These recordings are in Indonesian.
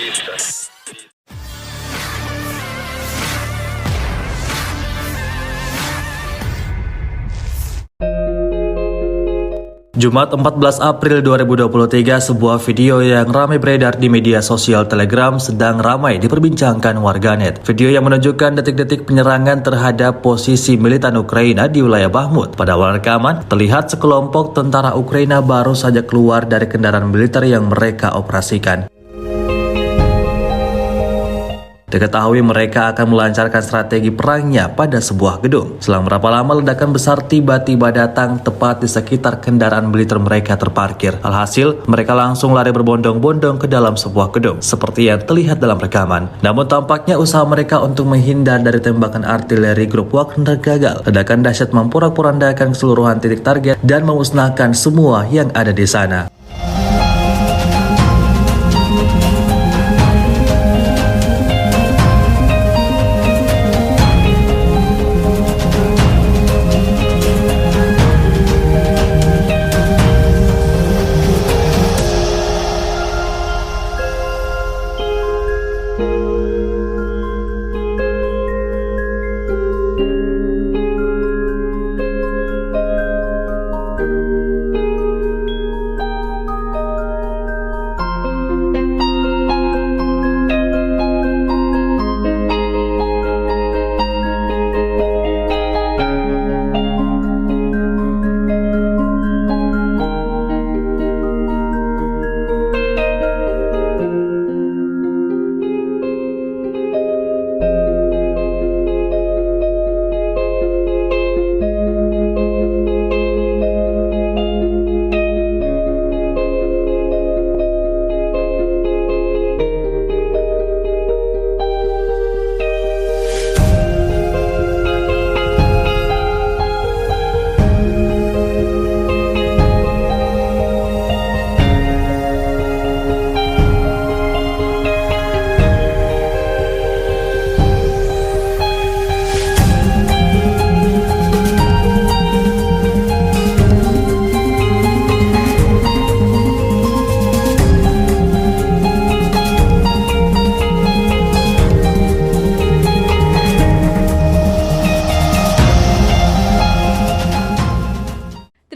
Jumat 14 April 2023, sebuah video yang ramai beredar di media sosial Telegram sedang ramai diperbincangkan warganet. Video yang menunjukkan detik-detik penyerangan terhadap posisi militan Ukraina di wilayah Bakhmut. Pada awal rekaman, terlihat sekelompok tentara Ukraina baru saja keluar dari kendaraan militer yang mereka operasikan. Diketahui mereka akan melancarkan strategi perangnya pada sebuah gedung. Selang berapa lama ledakan besar tiba-tiba datang tepat di sekitar kendaraan militer mereka terparkir. Alhasil, mereka langsung lari berbondong-bondong ke dalam sebuah gedung, seperti yang terlihat dalam rekaman. Namun tampaknya usaha mereka untuk menghindar dari tembakan artileri grup Wagner gagal. Ledakan dahsyat memporak-porandakan keseluruhan titik target dan memusnahkan semua yang ada di sana.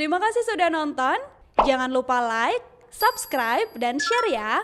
Terima kasih sudah nonton. Jangan lupa like, subscribe, dan share ya.